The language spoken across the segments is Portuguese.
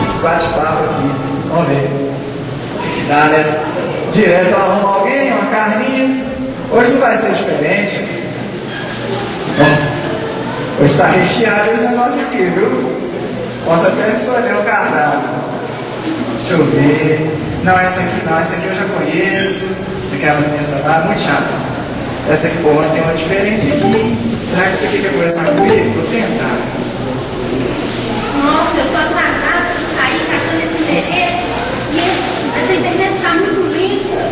esse bate-papo aqui. Vamos ver o que dá, né? Direto eu arrumo alguém, uma carninha. Hoje não vai ser diferente. Nossa, hoje está recheado esse negócio aqui, viu? Posso até escolher o cardápio. Deixa eu ver. Não, essa aqui não, essa aqui eu já conheço. Aquela festa lá, muito chata. Essa aqui, pô, tem uma diferente aqui. Será que você quer conversar comigo? Vou tentar. Nossa, eu tô atrasada pra sair caçando esse endereço. E essa internet está muito lenta.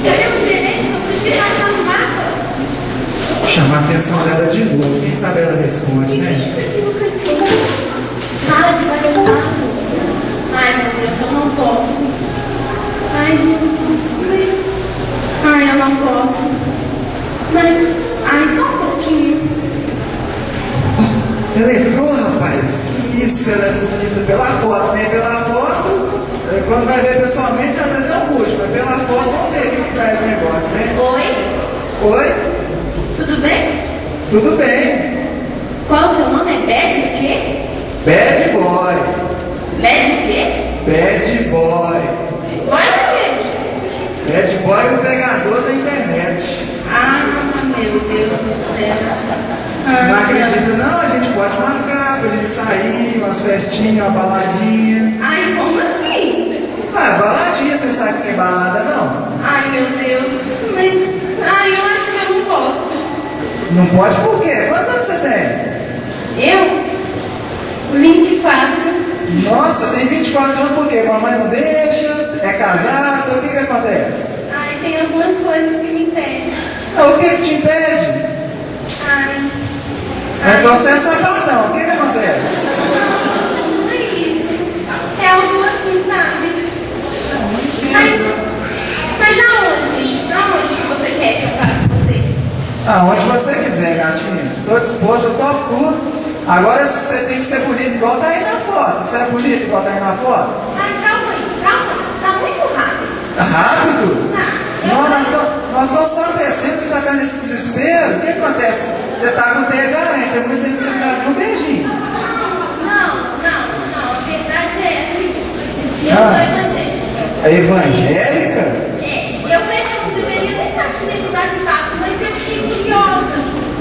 Cadê o endereço? Eu preciso achar no mapa. Vou chamar a atenção dela de novo. Quem sabe ela responde, né? Isso aqui no cantinho. Sala de bate-papo. Ai, meu Deus, eu não posso. Ai, Jesus, mas... Ai, eu não posso. Mas... Ai, só um pouquinho. Ela entrou, rapaz. Que isso, ela é bonita pela foto, né? Pela foto, quando vai ver pessoalmente, às vezes é um bucho. Mas pela foto, vamos ver o que dá esse negócio, né? Oi? Oi? Tudo bem? Tudo bem. Qual o seu nome? É Bad o quê? Bad boy. Bad o quê? Bad boy. Boy de quê? Bad boy é o pregador da internet. Ah, meu Deus do céu. Não acredita não? A gente pode marcar pra gente sair, umas festinhas, uma baladinha. Ai, como assim? Ah, baladinha, você sabe que é balada não? Ai, meu Deus. Mas... Ai, eu acho que eu não posso. Não pode por quê? Quantos anos você tem? Eu? 24. Nossa, tem 24 anos por quê? Mamãe não deixa? É casado? O que acontece? Ai, tem algumas coisas que me impedem. Ah, o que te impede? Ai. Então você é sapatão, o que acontece? Não é isso. É algo assim, sabe? Mas aonde? Aonde que você quer que eu vá com você? Aonde você quiser, gatinho. Tô disposto, eu topo tudo. Agora você tem que ser bonito igual tá aí na foto. Você é bonito igual tá aí na foto? Ai, calma aí, calma. Você tá muito rápido. Rápido? Não, Não, nós estamos só descendo, você já tá nesse desespero. O que acontece? Você tá com teia de aranha, tem muito tempo que você tá com um beijinho. Não. A verdade é a seguinte. Eu sou evangélica. É evangélica? Eu sei que eu não deveria nem estar aqui nesse bate-papo, mas eu fiquei curiosa.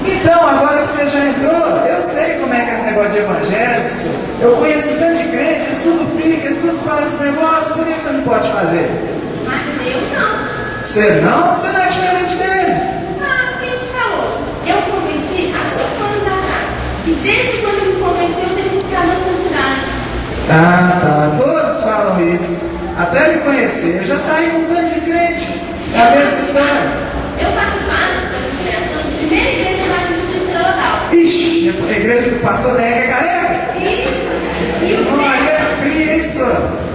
Então, agora que você já entrou, eu sei como é que é esse negócio de evangélico, senhor. Eu conheço tanto de crente, eles tudo fica, eles tudo fazem esse negócio, por que você não pode fazer? Mas eu não. Você não? Você não é diferente deles. Ah, quem te falou? Eu converti há 5 anos atrás. E desde quando eu me converti, eu tenho buscado a santidade. Tá. Todos falam isso. Até me conhecer. Eu já saí com um tanto de crente. É a mesma história. Eu faço parte da congregação da primeira igreja batista de Estrela d'Alva. Ixi, a igreja do pastor Nega é careca. Olha, é frio isso.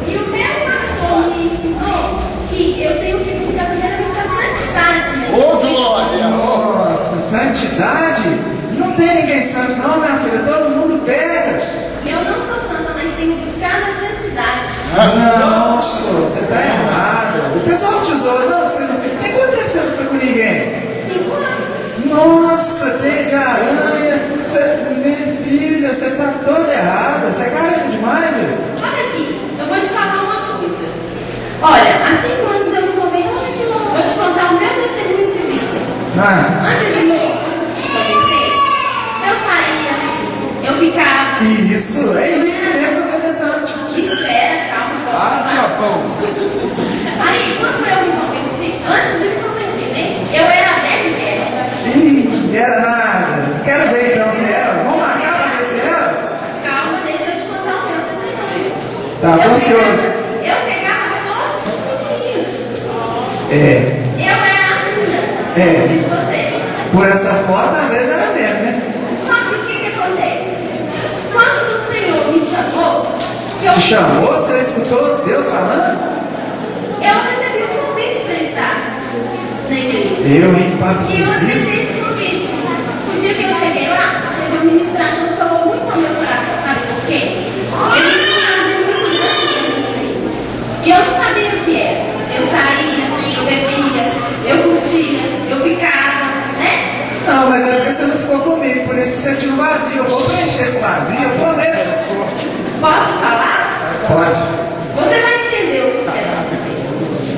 E o meu pastor me ensinou que eu tenho que buscar primeiramente a santidade, né? Ô, glória! Nossa, santidade? Não tem ninguém santo não, minha filha. Todo mundo pega. Eu não sou santa, mas tenho buscado a santidade. Não, senhor, você está errado. O pessoal te zoa, não, você não fica. Tem quanto tempo você não fica com ninguém? 5 anos. Nossa, teia de aranha. Minha filha, você está toda errada. Você é careta demais, velho. Olha aqui, eu vou te falar uma coisa. Olha, há 5 anos eu me converti. Vou te contar o meu testemunho de vida. Antes de me converter, eu saía, eu ficava. Isso, é isso mesmo que eu estou tentando te dizer. Espera, calma, posso falar? Japão! Aí, quando eu me converti, antes de me converter, né? Eu era velha. Ih, não era nada. Quero ver então se era. Vamos marcar para ver se era? Calma, deixa eu te contar o meu testemunho. Tá, tô ansioso. Eu pegava todas as meninas. É. Eu era a mina. Diz você. Por essa foto, às vezes era mesmo, né? Só que o que acontece? Quando o Senhor me chamou, que eu Te chamou? Você escutou Deus falando? recebi um convite para estar na igreja. Eu, hein, papo E eu esquisito. aceitei esse convite. O dia que eu cheguei lá, teve um ministrador que falou muito ao meu coração, sabe por quê? Existe um prazer muito grande dentro disso aí. E eu não sabia o que era. Eu saía, eu bebia, eu curtia, eu ficava, né? Não, mas é porque você não ficou comigo, por isso você tinha um vazio. Eu vou preencher esse vazio, eu prometo. Posso falar? Pode. Você vai entender o que eu quero te dizer.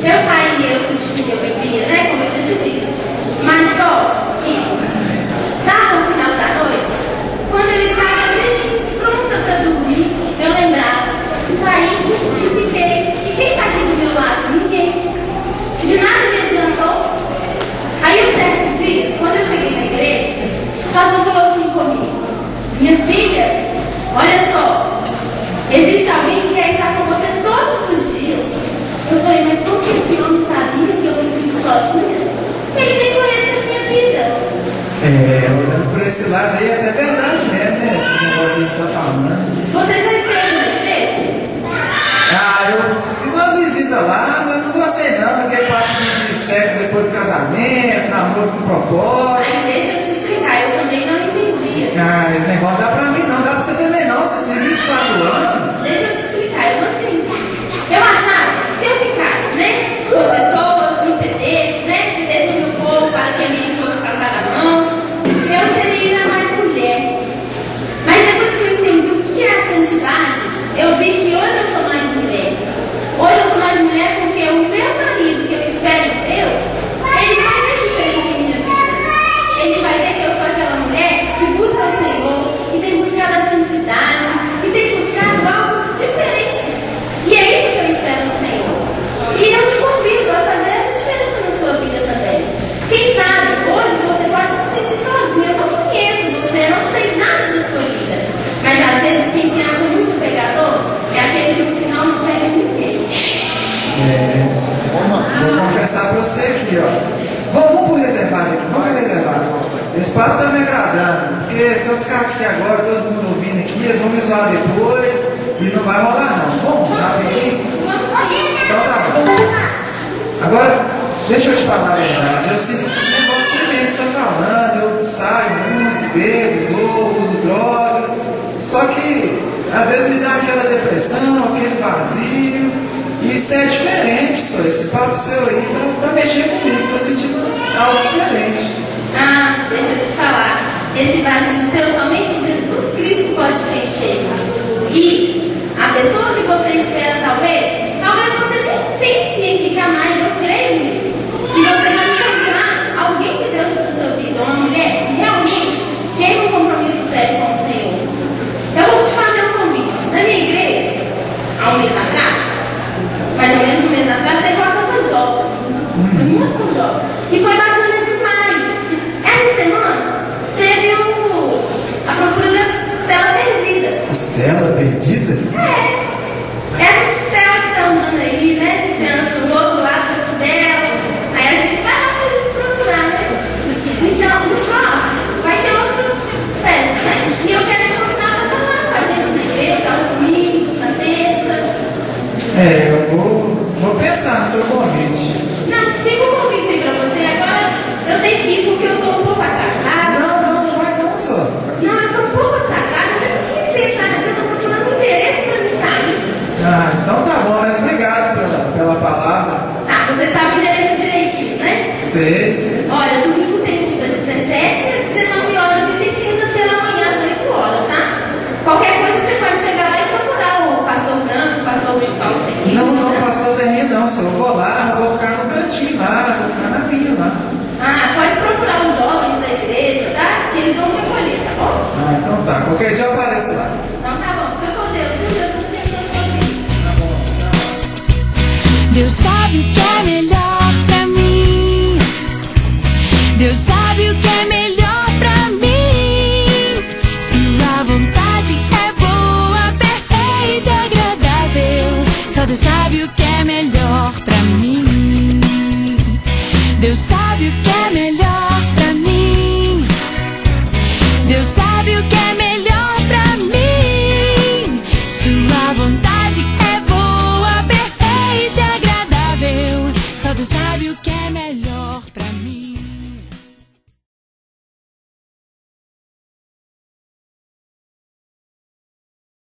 Eu saía, eu curtia, eu bebia, né? Como eu já te disse. Mas só que, dava no final da noite, quando eu estava bem pronta para dormir, eu lembrava, saí, curti, fiquei. E quem está aqui do meu lado? Ninguém. De nada me adiantou. Aí um certo dia, quando eu cheguei na igreja, o pastor falou assim comigo: minha filha, olha só, existe alguém que quer estar com você todos os dias. Eu falei, mas como que esse homem sabia que eu me sinto sozinha? Ele nem conhece a minha vida. Olhando por esse lado aí, é até verdade mesmo, né? Esses negócios que você está falando. Você já esteve na igreja? Eu fiz umas visitas lá, mas não gostei não. Aquele papo de sexo depois do casamento, namoro com propósito. Deixa eu te explicar, eu também não entendia. Esse negócio dá pra mim não, dá pra você também não. Vocês têm 24 anos. Deixa eu te explicar, eu não entendi. Eu achava que se eu ficasse, né, com as pessoas, me estendesse, né, me desse o meu corpo para que ele fosse passar a mão, eu seria mais mulher. Mas depois que eu entendi o que é a santidade, eu vi que hoje eu sou mais mulher. Hoje eu sou mais mulher porque o meu marido, que eu espero em Deus, ele vai ver diferença em minha vida. Ele vai ver que eu sou aquela mulher que busca o Senhor, que tem buscado a santidade, que tem buscado algo diferente. E é isso que eu espero no Senhor. E eu te convido a fazer essa diferença na sua vida também. Quem sabe, hoje você pode se sentir sozinho. Eu não conheço você, eu não sei nada da sua vida. Mas às vezes quem se acha muito pegador é aquele que no final não pega ninguém. Vou confessar pra você aqui, ó. Vamos pro reservado aqui, vamos pro reservado. Esse papo tá me agradando, porque se eu ficar aqui agora, todo mundo ouvindo aqui, eles vão me zoar depois e não vai rolar não. Vamos, rapidinho? Então tá bom. Agora, deixa eu te falar a verdade. Eu sinto esses negócios também que você tá falando. Eu saio muito, bebo, uso droga. Só que às vezes me dá aquela depressão, aquele vazio. E isso é diferente, só. Esse papo seu aí tá mexendo comigo, tô sentindo algo diferente. Deixa eu te falar. Esse vazio seu, somente Jesus Cristo pode preencher. E a pessoa que você espera, talvez você nem pense em ficar mais, eu creio nisso. E você vai encontrar alguém de Deus na sua vida, uma mulher que realmente quer um compromisso sério com o Senhor. Eu vou te fazer um convite. Na minha igreja, há um mês atrás, mais ou menos um mês atrás, teve uma campanha jovem. Foi muito jovem. E foi bacana demais. Essa semana teve a procura da costela perdida. Costela perdida? Essa costela que tá andando aí, né? Você anda do outro lado dela. Aí a gente vai lá pra gente procurar, né? Então, no próximo, vai ter outra festa, né? E eu quero te convidar pra estar lá com a gente na igreja, aos domingos, na terça. Eu vou pensar no seu convite. Não, fica um convite aí pra você. Agora eu tenho que ir porque eu tô um pouco atrasada. Não vai não, só. Não, eu tô um pouco atrasada. Eu nem tinha que entrar aqui. Eu tô procurando endereço pra me sair. Então tá bom, mas obrigado pela palavra. Tá, você sabe o endereço direitinho, né? Sei. Olha, domingo tem culto às 17 e às 19 horas e tem que ir pela manhã às 8 horas, tá? Qualquer coisa você pode chegar lá e procurar o pastor Branco, o pastor Gustavo Terrinho. Não, pastor Terrinho não, só eu vou lá, eu vou ficar no cantinho lá, vou ficar na minha lá. Pode procurar os jovens da igreja, tá? Que eles vão te acolher, tá bom? Então tá, qualquer dia eu apareço lá. Então tá bom, fica com Deus, viu? Deus abençoe a sua vida. Tá bom, tchau. Deus sabe o que é melhor pra mim. Deus sabe o que é melhor pra mim. Se a vontade é boa, perfeita e agradável, só Deus sabe o que é melhor pra mim. Deus sabe o que é melhor pra mim. Deus sabe